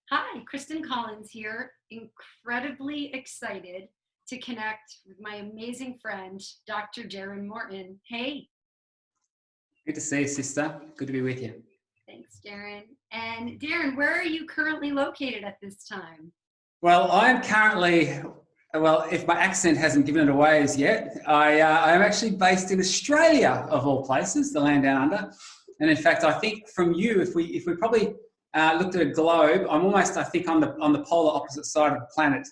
Hi, Kristen Collins here. Incredibly excited to connect with my amazing friend, Dr. Darrin Morton. Hey, Good to see you, sister. Good to be with you. thanks, Darrin. And Darrin, where are you currently located at this time? Well, I'm currently, if my accent hasn't given it away as yet, I am actually based in Australia, of all places, the land down under. And in fact, I think from you, if we probably looked at a globe, I'm almost, I think, on the polar opposite side of the planet.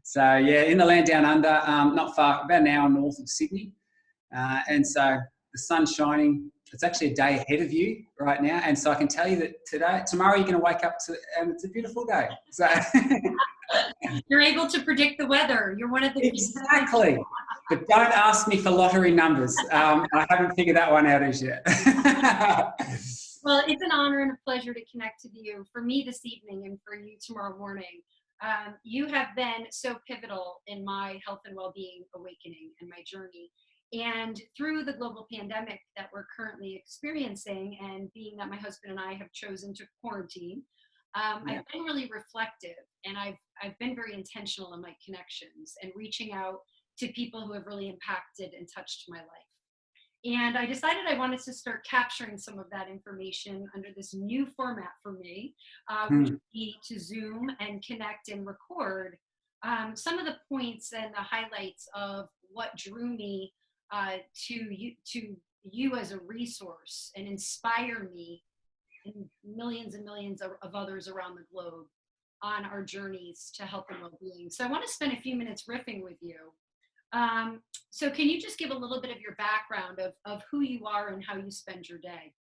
So yeah, in the land down under, not far, about an hour north of Sydney. And so the sun's shining. It's actually a day ahead of you right now. And so I can tell you that tomorrow you're going to wake up to, and it's a beautiful day. So You're able to predict the weather. You're one of the exactly. But don't ask me for lottery numbers. I haven't figured that one out as yet. Well, it's an honor and a pleasure to connect with you for me this evening and for you tomorrow morning. You have been so pivotal in my health and well-being awakening and my journey. And through the global pandemic that we're currently experiencing, and being that my husband and I have chosen to quarantine, I've been really reflective, and I've been very intentional in my connections and reaching out to people who have really impacted and touched my life. And I decided I wanted to start capturing some of that information under this new format for me, which would be to Zoom and connect and record some of the points and the highlights of what drew me to you as a resource and inspire me and millions of others around the globe on our journeys to health and well-being. So I want to spend a few minutes riffing with you. So can you just give a little bit of your background of who you are and how you spend your day?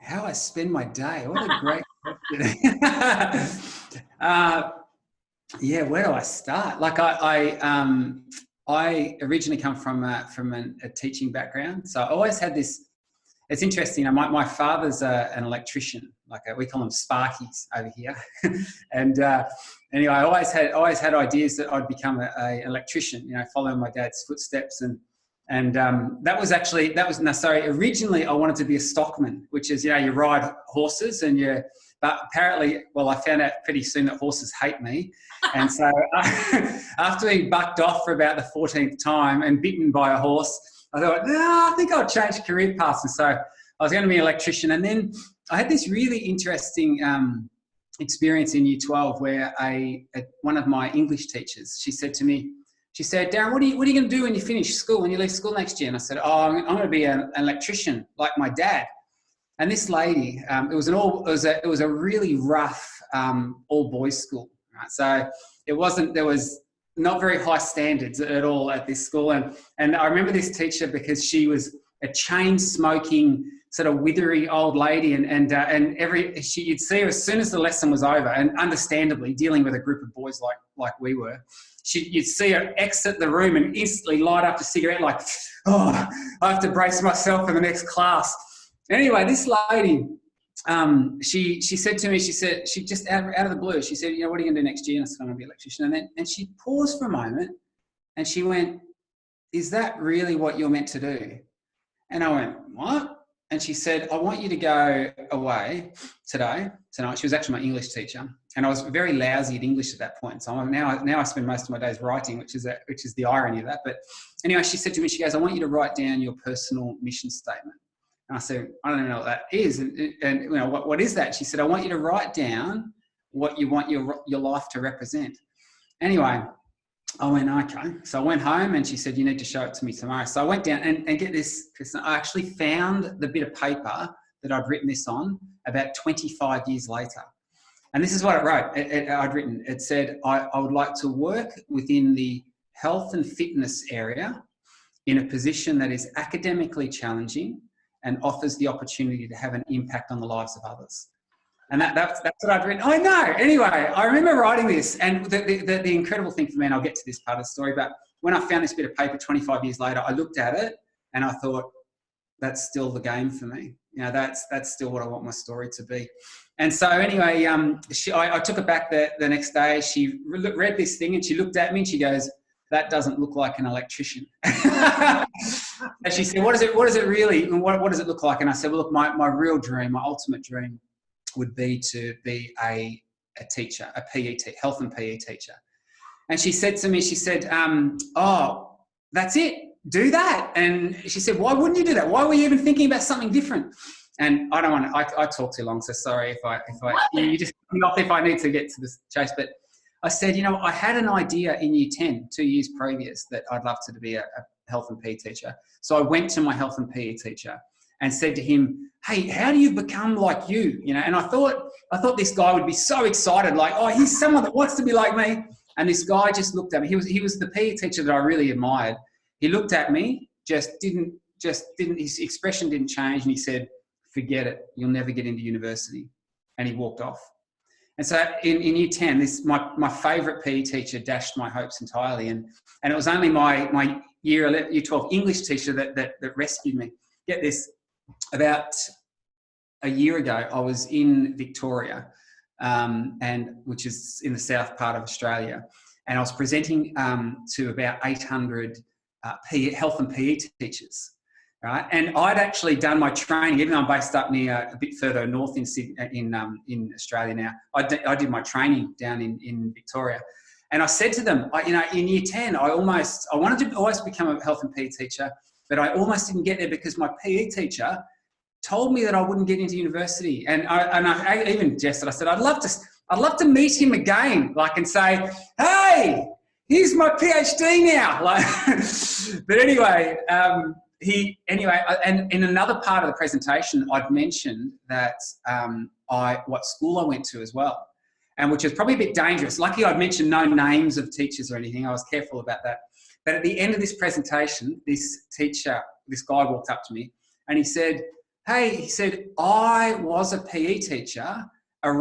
How I spend my day? What a great question. Yeah, where do I start? Like I originally come from a teaching background, so I always had this. It's interesting. My father's an electrician, we call them Sparkies over here, and anyway, I always had ideas that I'd become an electrician, following my dad's footsteps, and originally I wanted to be a stockman, which is, you ride horses but apparently, I found out pretty soon that horses hate me. And so after being bucked off for about the 14th time and bitten by a horse, I thought, no, I think I'll change career paths. And so I was going to be an electrician. And then I had this really interesting experience in Year 12 where one of my English teachers, she said to me, Darrin, what are you going to do when you finish school, when you leave school next year? And I said, I'm going to be an electrician like my dad. And this lady, it was a really rough all boys school, right? So there was not very high standards at all at this school. And I remember this teacher because she was a chain smoking, sort of withery old lady, you'd see her as soon as the lesson was over, and understandably dealing with a group of boys like we were, you'd see her exit the room and instantly light up a cigarette like, oh, I have to brace myself for the next class. Anyway, this lady, she said to me, she just out of the blue, she said, what are you going to do next year? And I said, I'm going to be an electrician. And she paused for a moment and she went, is that really what you're meant to do? And I went, what? And she said, I want you to go away tonight. She was actually my English teacher. And I was very lousy at English at that point. So now I spend most of my days writing, which is the irony of that. But anyway, she said to me, she goes, I want you to write down your personal mission statement. And I said, I don't know what that is. And what is that? She said, I want you to write down what you want your life to represent. Anyway, I went, okay. So I went home and she said, you need to show it to me tomorrow. So I went down and get this, Kristen, I actually found the bit of paper that I'd written this on about 25 years later. And this is what it wrote. I'd written, it said, I would like to work within the health and fitness area in a position that is academically challenging and offers the opportunity to have an impact on the lives of others. And that's what I'd written. I know. Anyway, I remember writing this, and the incredible thing for me, and I'll get to this part of the story, but when I found this bit of paper 25 years later, I looked at it and I thought, that's still the game for me. That's still what I want my story to be. And so anyway, I took her back the next day. She read this thing and she looked at me and she goes, that doesn't look like an electrician. And she said, what does it really, what does it look like? And I said, well, look, my real dream, my ultimate dream would be to be a a teacher, a health and PE teacher. And she said to me, she said, oh, that's it, do that. And she said, why wouldn't you do that? Why were you even thinking about something different? And I don't want to, I talk too long, so sorry you just not if I need to get to this chase. But I said, I had an idea in year 10, 2 years previous, that I'd love to be a health and PE teacher. So I went to my health and PE teacher and said to him, hey, how do you become like you? And I thought this guy would be so excited, like, oh, he's someone that wants to be like me. And this guy just looked at me. He was the PE teacher that I really admired. He looked at me, just didn't, his expression didn't change. And he said, forget it, you'll never get into university. And he walked off. And so in year 10, my favourite PE teacher dashed my hopes entirely. And it was only my year 12 English teacher that rescued me. Get this, about a year ago, I was in Victoria, which is in the south part of Australia. And I was presenting to about 800 health and PE teachers. Right, and I'd actually done my training, even though I'm based up near a bit further north in Australia now. I did my training down in Victoria, and I said to them, in year 10, I wanted to always become a health and PE teacher, but I almost didn't get there because my PE teacher told me that I wouldn't get into university, and I even jested. I said, I'd love to meet him again, and say, hey, here's my PhD now, But anyway. And in another part of the presentation, I'd mentioned that what school I went to as well, and which is probably a bit dangerous. Lucky I'd mentioned no names of teachers or anything. I was careful about that. But at the end of this presentation, this guy walked up to me and he said, hey, I was a PE teacher at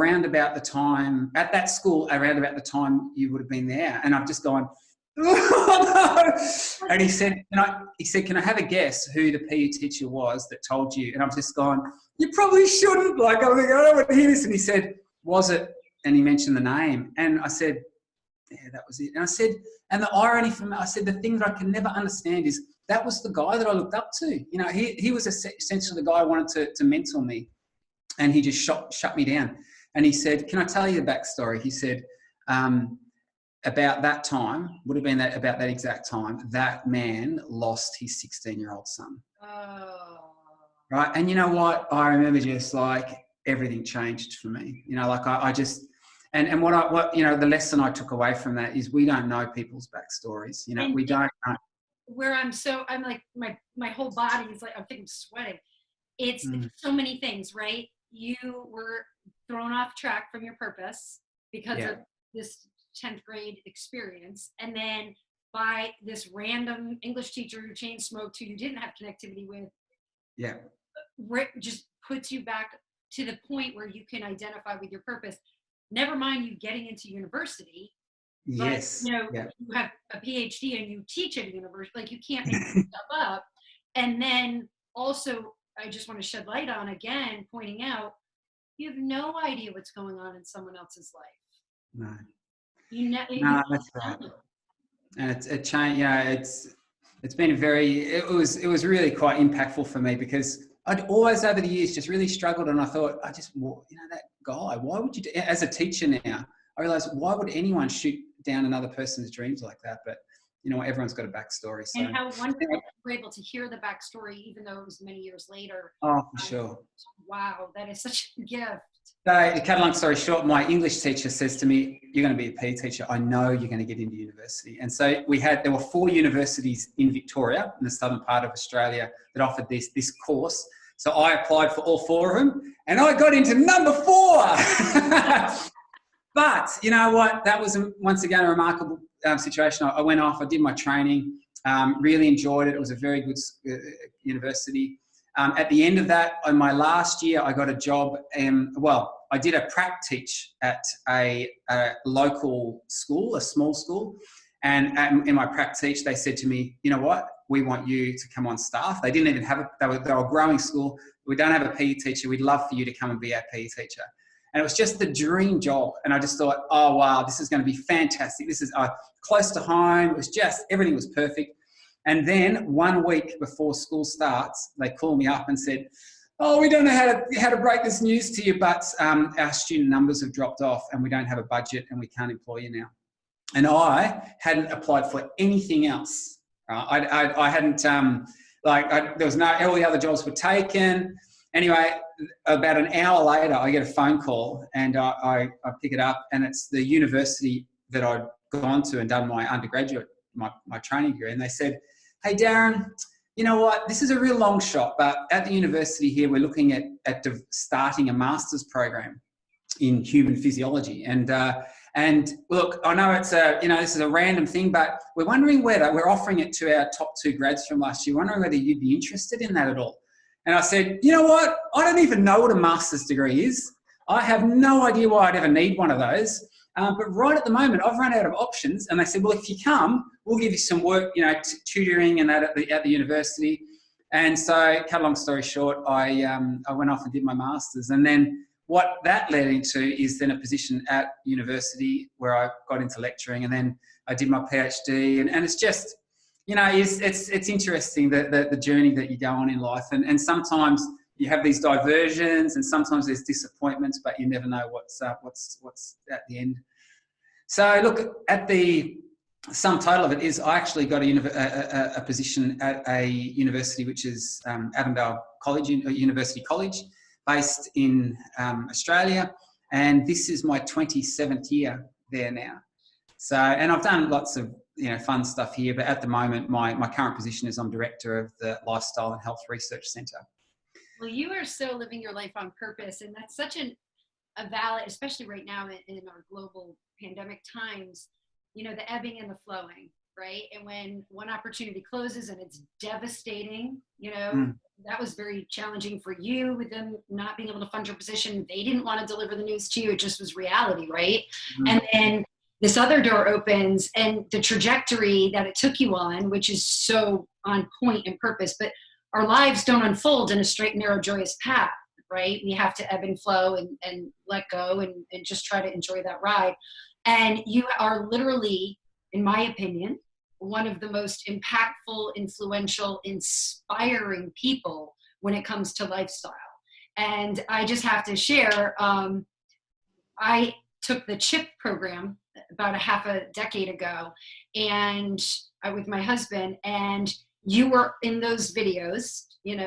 that school around about the time you would have been there. And I've just gone, oh, no. And he said, can I have a guess who the PE teacher was that told you? And I'm just going, you probably shouldn't. I don't want to hear this. And he said, was it? And he mentioned the name. And I said, yeah, that was it. And I said, and the irony from it, I said, the thing that I can never understand is that was the guy that I looked up to. He was essentially the guy who wanted to mentor me. And he just shut me down. And he said, can I tell you the backstory? He said, about that time, would have been about that exact time, that man lost his 16-year-old son. Oh. Right. And you know what? I remember just everything changed for me. I just, and what the lesson I took away from that is we don't know people's backstories. We don't know. Where I'm like, my whole body is like, I'm thinking sweating. It's so many things, right? You were thrown off track from your purpose because of this 10th grade experience, and then by this random English teacher who chain smoked, who you didn't have connectivity with, just puts you back to the point where you can identify with your purpose. Never mind you getting into university. Yes. But, you have a PhD and you teach at a university. You can't make stuff up. And then also, I just want to shed light on again, pointing out, you have no idea what's going on in someone else's life. No. No, that's right. And it changed. It's been it was really quite impactful for me because I'd always over the years just really struggled, and I thought, that guy, why would you as a teacher now, I realized, why would anyone shoot down another person's dreams like that? But everyone's got a backstory. So. And how wonderful you were able to hear the backstory, even though it was many years later. Oh, for sure. Wow, that is such a gift. So, to cut a long story short, my English teacher says to me, you're going to be a PE teacher. I know you're going to get into university. And so there were 4 universities in Victoria, in the southern part of Australia, that offered this course. So I applied for all 4 of them, and I got into number 4. But you know what? That was once again a remarkable situation. I went off, I did my training, really enjoyed it. It was a very good university. At the end of that, in my last year, I got a job. I did a prac teach at a local school, a small school. And in my prac teach, they said to me, you know what? We want you to come on staff. They didn't even have they were a growing school. We don't have a PE teacher. We'd love for you to come and be our PE teacher. And it was just the dream job. And I just thought, oh, wow, this is going to be fantastic. This is close to home. It was just, everything was perfect. And then 1 week before school starts, they called me up and said, oh, we don't know how to break this news to you, but our student numbers have dropped off and we don't have a budget and we can't employ you now. And I hadn't applied for anything else. I hadn't, there was no, all the other jobs were taken. Anyway, about an hour later, I get a phone call and I pick it up, and it's the university that I'd gone to and done my undergraduate, my training degree. And they said, hey, Darrin, you know what, this is a real long shot, but at the university here, we're looking at starting a master's program in human physiology. And look, I know it's this is a random thing, but we're wondering whether we're offering it to our top 2 grads from last year, wondering whether you'd be interested in that at all. And I said, you know what? I don't even know what a master's degree is. I have no idea why I'd ever need one of those. But right at the moment, I've run out of options. And they said, well, if you come, we'll give you some work, tutoring and that at the university. And so, cut a long story short, I went off and did my master's. And then what that led into is then a position at university where I got into lecturing, and then I did my PhD. And it's just, it's interesting the journey that you go on in life. And sometimes you have these diversions, and sometimes there's disappointments, but you never know what's at the end. So look, at the sum total of it is I actually got a position at a university, which is Avondale College, University College, based in Australia. And this is my 27th year there now. So, and I've done lots of fun stuff here, but at the moment, my current position is I'm director of the Lifestyle and Health Research Centre. Well, you are so living your life on purpose, and that's such a valid, especially right now in our global pandemic times, the ebbing and the flowing, right? And when one opportunity closes and it's devastating, that was very challenging for you with them not being able to fund your position. They didn't want to deliver the news to you. It just was reality, right? And then this other door opens, and the trajectory that it took you on, which is so on point and purpose, but our lives don't unfold in a straight, narrow, joyous path, right? We have to ebb and flow and let go and just try to enjoy that ride. And you are literally, in my opinion, one of the most impactful, influential, inspiring people when it comes to lifestyle. And I just have to share, I took the CHIP program about a half a decade ago, and with my husband, and you were in those videos,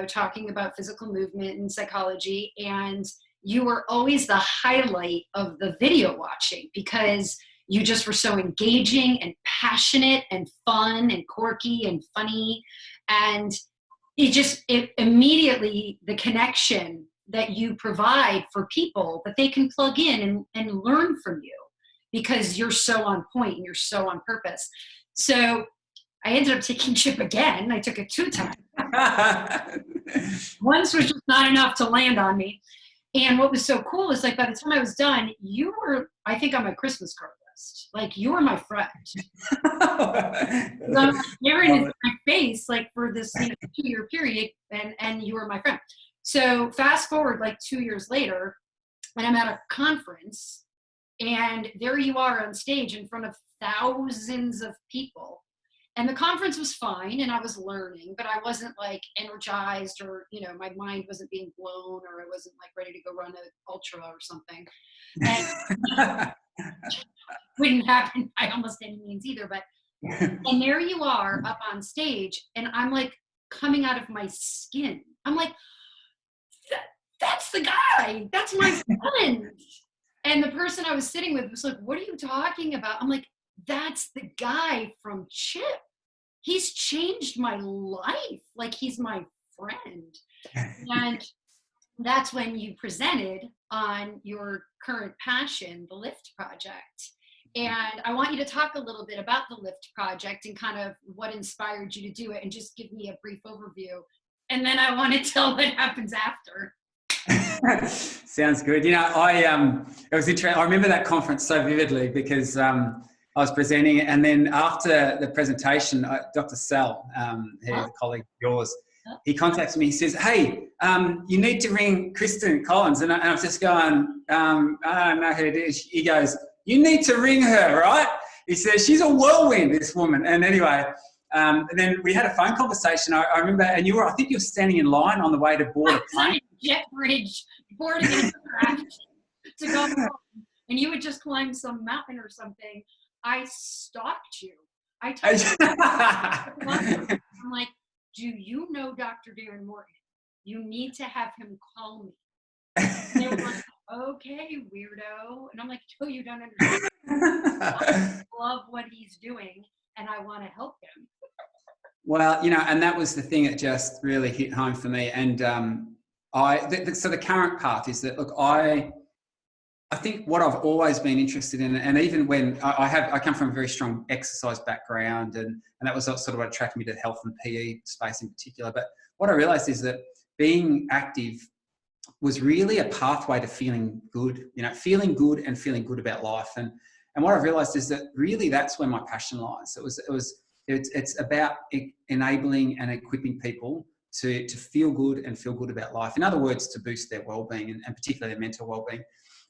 talking about physical movement and psychology, and you were always the highlight of the video watching because you just were so engaging and passionate and fun and quirky and funny. And it immediately, the connection that you provide for people that they can plug in and learn from you because you're so on point and you're so on purpose. So I ended up taking CHIP again. I took it 2 times. Once was just not enough to land on me. And what was so cool is, like, by the time I was done, you were, I think, on my Christmas card list. Like, you were my friend. I'm like, staring into my face, like, for this 2-year period, and you were my friend. So fast forward, like, 2 years later, and I'm at a conference, and there you are on stage in front of thousands of people. And the conference was fine, and I was learning, but I wasn't like energized, or, my mind wasn't being blown, or I wasn't like ready to go run an ultra or something. And wouldn't happen by almost any means either. But and there you are up on stage, and I'm like coming out of my skin. I'm like, that's the guy. That's my friend. And the person I was sitting with was like, what are you talking about? I'm like, that's the guy from CHIP. He's changed my life. Like, he's my friend. And that's when you presented on your current passion, the Lift Project. And I want you to talk a little bit about the Lift Project and kind of what inspired you to do it, and just give me a brief overview. And then I want to tell what happens after. Sounds good. It was interesting. I remember that conference so vividly because I was presenting it, and then after the presentation, Dr. Sal, who's a colleague of yours, he contacts me. He says, "Hey, you need to ring Kristen Collins," and I was just going, "I don't know who it is." He goes, "You need to ring her, right?" He says, "She's a whirlwind, this woman." And anyway, and then we had a phone conversation. I remember, and I think you were standing in line on the way to board a plane. jet bridge boarding an aircraft to go home, and you would just climb some mountain or something, I stalked you. I told you, I'm like, do you know Dr. Darrin Morton? You need to have him call me. And they were like, okay, weirdo. And I'm like, oh, you don't understand. I love what he's doing, and I want to help him. Well, and that was the thing that just really hit home for me. And so the current path is that, look, I think what I've always been interested in, and even when I come from a very strong exercise background, and that was sort of what attracted me to the health and PE space in particular. But what I realized is that being active was really a pathway to feeling good, feeling good and feeling good about life. And what I've realized is that really that's where my passion lies. It's about enabling and equipping people to feel good and feel good about life. In other words, to boost their well-being and particularly their mental well-being.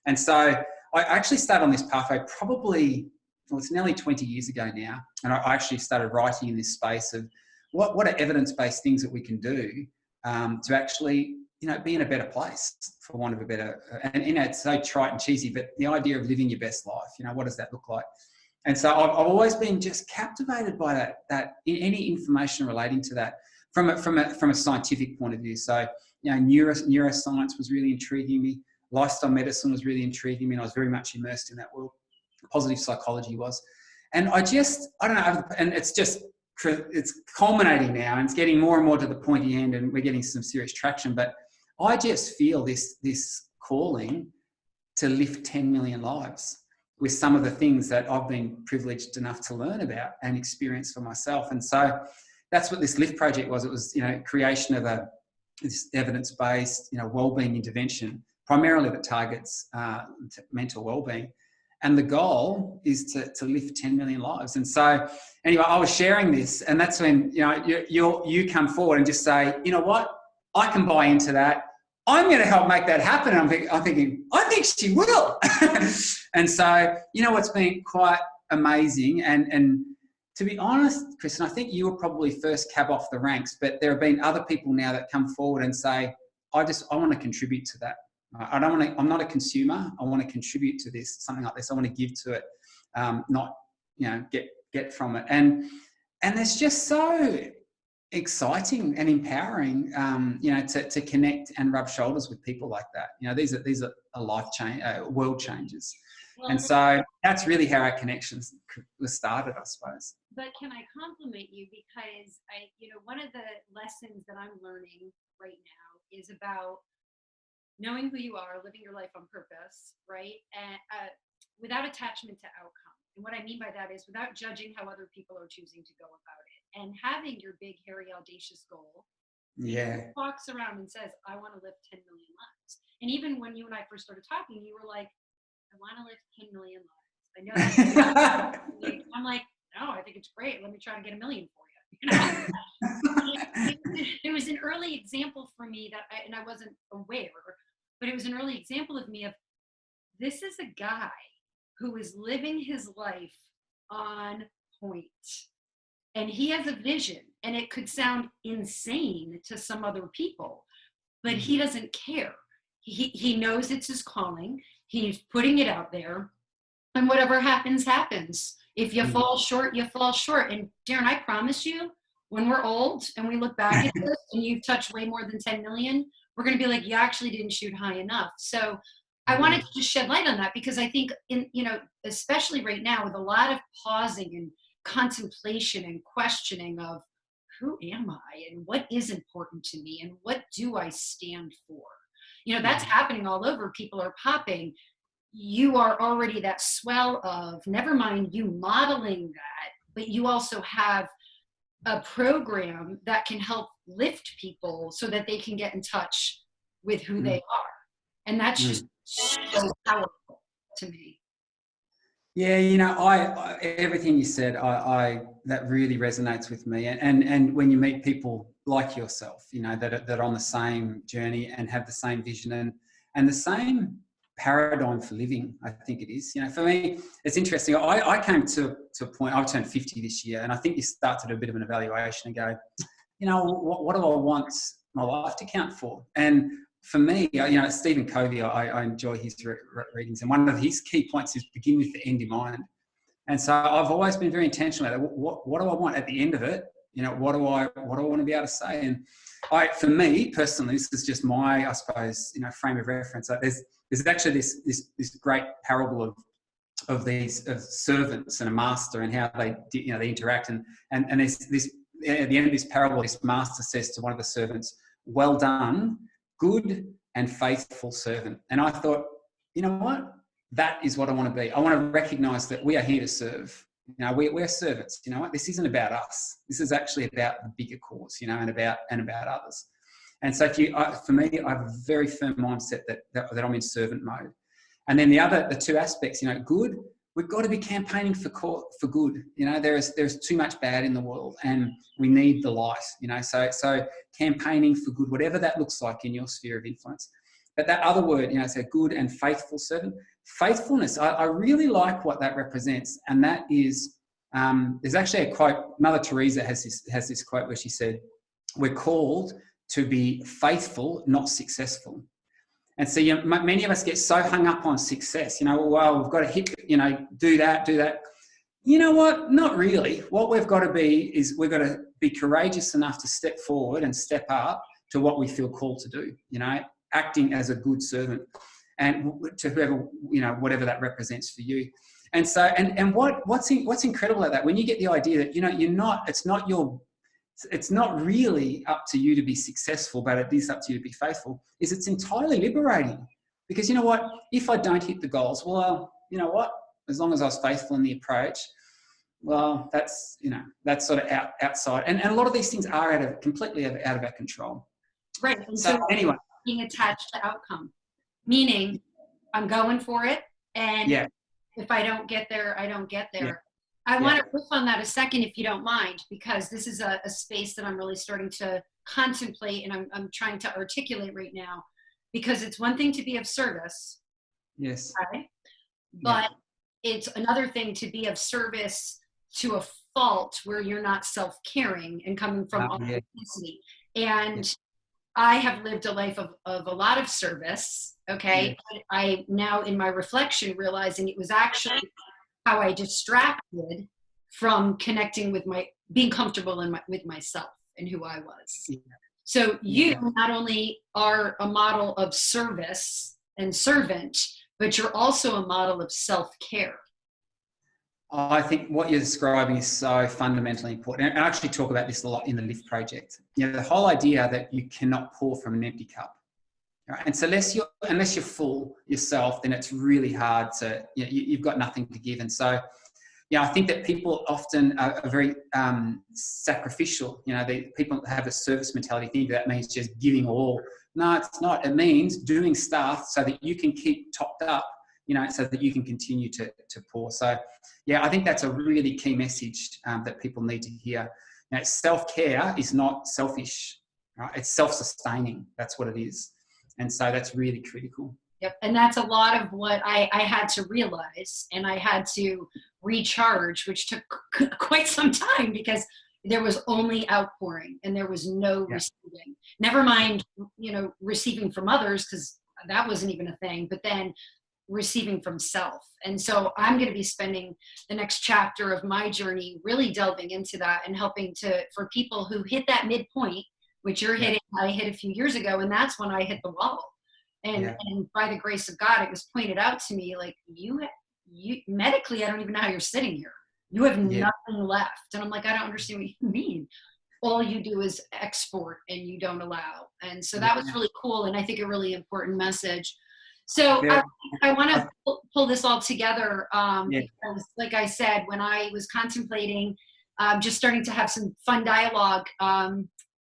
And so I actually started on this pathway it's nearly 20 years ago now. And I actually started writing in this space of what are evidence-based things that we can do to actually, be in a better place, for want of a better, and it's so trite and cheesy, but the idea of living your best life, what does that look like? And so I've always been just captivated by that any information relating to that from a scientific point of view. So, neuroscience was really intriguing me. Lifestyle medicine was really intriguing me, and I was very much immersed in that world. Positive psychology was. And I don't know, and it's culminating now, and it's getting more and more to the pointy end, and we're getting some serious traction. But I just feel this calling to lift 10 million lives with some of the things that I've been privileged enough to learn about and experience for myself. And so that's what this LIFT project was. It was, creation of this evidence-based, wellbeing intervention, primarily that targets mental wellbeing. And the goal is to lift 10 million lives. And so, anyway, I was sharing this, and that's when you come forward and just say, you know what, I can buy into that. I'm going to help make that happen. And I'm thinking, I think she will. And so, it's been quite amazing. And to be honest, Kristen, I think you were probably first cab off the ranks, but there have been other people now that come forward and say, I want to contribute to that. I'm not a consumer. I want to contribute to this, something like this. I want to give to it, not, get from it. And it's just so exciting and empowering, to connect and rub shoulders with people like that. These are life change, world changes. Well, and so that's really how our connections was started, I suppose. But can I compliment you, because one of the lessons that I'm learning right now is about knowing who you are, living your life on purpose, right? And without attachment to outcome. And what I mean by that is without judging how other people are choosing to go about it, and having your big, hairy, audacious goal. Yeah. Walks around and says, I want to live 10 million lives. And even when you and I first started talking, you were like, I want to live 10 million lives. I know that. I'm like, no, I think it's great. Let me try to get 1 million for you. It was an early example for me that I wasn't aware, but it was an early example of me of, this is a guy who is living his life on point. And he has a vision, and it could sound insane to some other people, but he doesn't care. He knows it's his calling. He's putting it out there, and whatever happens, happens. If you fall short, you fall short. And Darrin, I promise you, when we're old and we look back at this and you've touched way more than 10 million, we're going to be like, you actually didn't shoot high enough. So I wanted to just shed light on that, because I think especially right now, with a lot of pausing and contemplation and questioning of who am I and what is important to me and what do I stand for? That's happening all over. People are popping. You are already that swell of, never mind you modeling that, but you also have a program that can help lift people so that they can get in touch with who they are. And that's just so powerful to me. Yeah, I everything you said, I that really resonates with me. And when you meet people like yourself, that are on the same journey and have the same vision and the same paradigm for living, I think it is. For me, it's interesting. I came to a point. I've turned 50 this year, and I think you start to do a bit of an evaluation and go, what do I want my life to count for? And for me, Stephen Covey, I enjoy his readings, and one of his key points is begin with the end in mind. And so I've always been very intentional about it. What do I want at the end of it? What do I want to be able to say? And for me personally, this is just my, I suppose, frame of reference. There's actually this great parable of servants and a master and how they interact. And there's this, at the end of this parable, this master says to one of the servants, "Well done, good and faithful servant." And I thought, you know what? That is what I want to be. I want to recognize that we are here to serve. We're servants. You know what? This isn't about us. This is actually about the bigger cause, and about others. And so for me, I have a very firm mindset that I'm in servant mode. And then the two aspects, good, we've got to be campaigning for good. There's too much bad in the world and we need the light, so campaigning for good, whatever that looks like in your sphere of influence. But that other word, it's a good and faithful servant. Faithfulness, I really like what that represents. And that is, there's actually a quote, Mother Teresa has this quote where she said, "We're called to be faithful, not successful." And so many of us get so hung up on success, well, we've got to hit, do that. You know what? Not really. What we've got to be is we've got to be courageous enough to step forward and step up to what we feel called to do, acting as a good servant and to whoever, whatever that represents for you. And so, and what's incredible about that, when you get the idea that, it's not really up to you to be successful, but it is up to you to be faithful, is it's entirely liberating. Because you know what? If I don't hit the goals, well, you know what? As long as I was faithful in the approach, well, that's sort of outside. And a lot of these things are completely out of our control. Right. And so anyway. Being attached to outcome, meaning I'm going for it. And if I don't get there, I don't get there. Yeah. I want to riff on that a second, if you don't mind, because this is a space that I'm really starting to contemplate and I'm trying to articulate right now, because it's one thing to be of service. Yes. Right? But it's another thing to be of service to a fault where you're not self-caring and coming from authenticity. And I have lived a life of a lot of service. Okay. But I now, in my reflection, realizing it was actually how I distracted from connecting with being comfortable with myself and who I was. Yeah. So you not only are a model of service and servant, but you're also a model of self-care. I think what you're describing is so fundamentally important. And I actually talk about this a lot in the Lift Project. The whole idea that you cannot pour from an empty cup. Right? And so unless you're full yourself, then it's really hard to, you've got nothing to give. And so, I think that people often are very sacrificial. People have a service mentality, think that means just giving all. No, it's not. It means doing stuff so that you can keep topped up, so that you can continue to pour. So, I think that's a really key message that people need to hear. Self-care is not selfish, right? It's self-sustaining. That's what it is. And so that's really critical. Yep. And that's a lot of what I had to realize, and I had to recharge, which took quite some time because there was only outpouring and there was no receiving. Never mind, receiving from others, because that wasn't even a thing, but then receiving from self. And so I'm going to be spending the next chapter of my journey really delving into that and helping for people who hit that midpoint, which you're hitting, I hit a few years ago, and that's when I hit the wall. And by the grace of God, it was pointed out to me, like, you medically, I don't even know how you're sitting here. You have nothing left. And I'm like, I don't understand what you mean. All you do is export and you don't allow. And so that was really cool. And I think a really important message. So I want to pull this all together. Because, like I said, when I was contemplating just starting to have some fun dialogue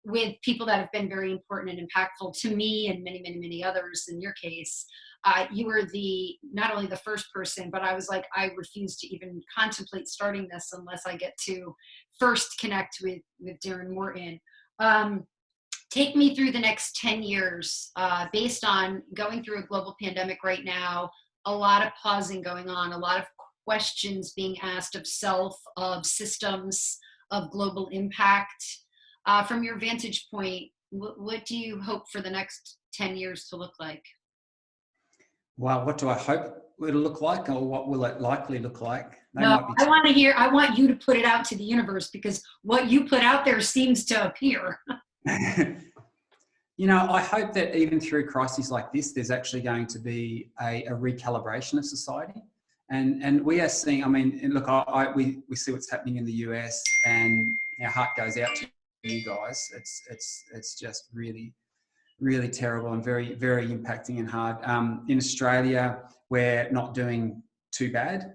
with people that have been very important and impactful to me and many, many, many others in your case, you were not only the first person, but I was like, I refuse to even contemplate starting this unless I get to first connect with Darrin Morton. Take me through the next 10 years based on going through a global pandemic right now, a lot of pausing going on, a lot of questions being asked of self, of systems, of global impact. From your vantage point, what do you hope for the next 10 years to look like? Well, what do I hope it'll look like, or what will it likely look like? They No, might be I want you to put it out to the universe, because what you put out there seems to appear. You know, I hope that even through crises like this, there's actually going to be a recalibration of society. And we are seeing, I mean, and look, we see what's happening in the US, and our heart goes out to you guys. It's just really, really terrible and very, very impacting and hard. In Australia, we're not doing too bad.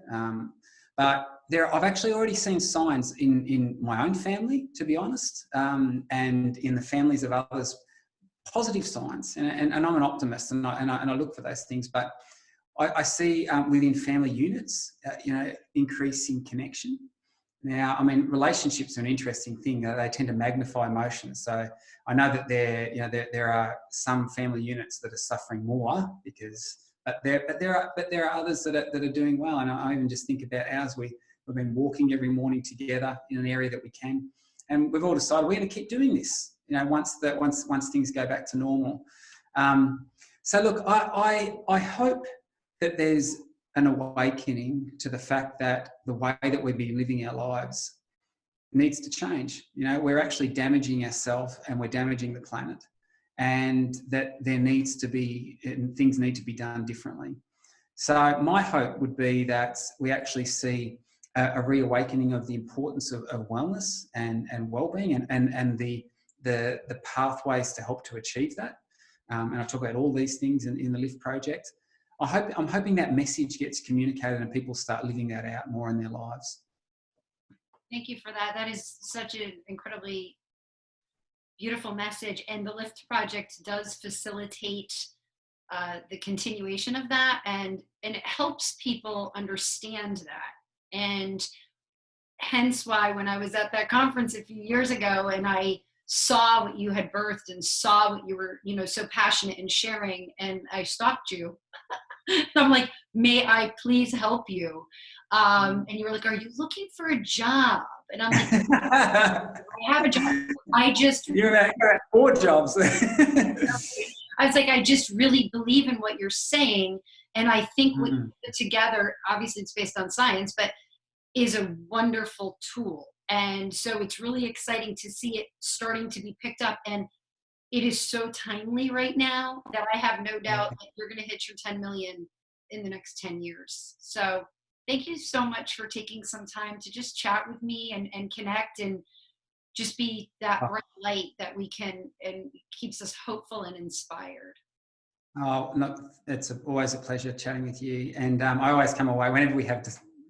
But I've actually already seen signs in my own family, to be honest, and in the families of others, positive signs. And I'm an optimist, and I look for those things. But I see within family units, increasing connection. Now, I mean, relationships are an interesting thing. They tend to magnify emotions. So I know that there are some family units that are suffering more but there are others that are doing well. And I even just think about ours. We've been walking every morning together in an area that we can, and we've all decided we're going to keep doing this. Once things go back to normal. So look, I hope that there's an awakening to the fact that the way that we've been living our lives needs to change. We're actually damaging ourselves, and we're damaging the planet, and that things need to be done differently. So my hope would be that we actually see a reawakening of the importance of wellness and well-being, and the pathways to help to achieve that. And I talk about all these things in the LIFT project. I'm hoping that message gets communicated and people start living that out more in their lives. Thank you for that. That is such an incredibly beautiful message. And the LIFT project does facilitate the continuation of that, and it helps people understand that. And hence why when I was at that conference a few years ago, and I saw what you had birthed and saw what you were, so passionate in sharing, and I stopped you. I'm like, may I please help you? And you were like, are you looking for a job? And I'm like, I have a job. You're at 4 jobs. I was like, I just really believe in what you're saying. And I think what you put together, obviously it's based on science, but is a wonderful tool. And so it's really exciting to see it starting to be picked up. And it is so timely right now that I have no doubt that you're going to hit your 10 million in the next 10 years. So thank you so much for taking some time to just chat with me and connect, and just be that bright light that we can, and keeps us hopeful and inspired. Oh, no, it's always a pleasure chatting with you. And I always come away, whenever we have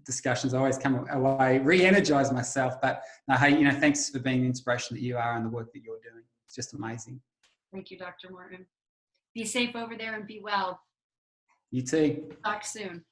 discussions, I always come away re-energized myself. But no, hey, thanks for being the inspiration that you are and the work that you're doing. It's just amazing. Thank you, Dr. Morton. Be safe over there and be well. You too. Talk soon.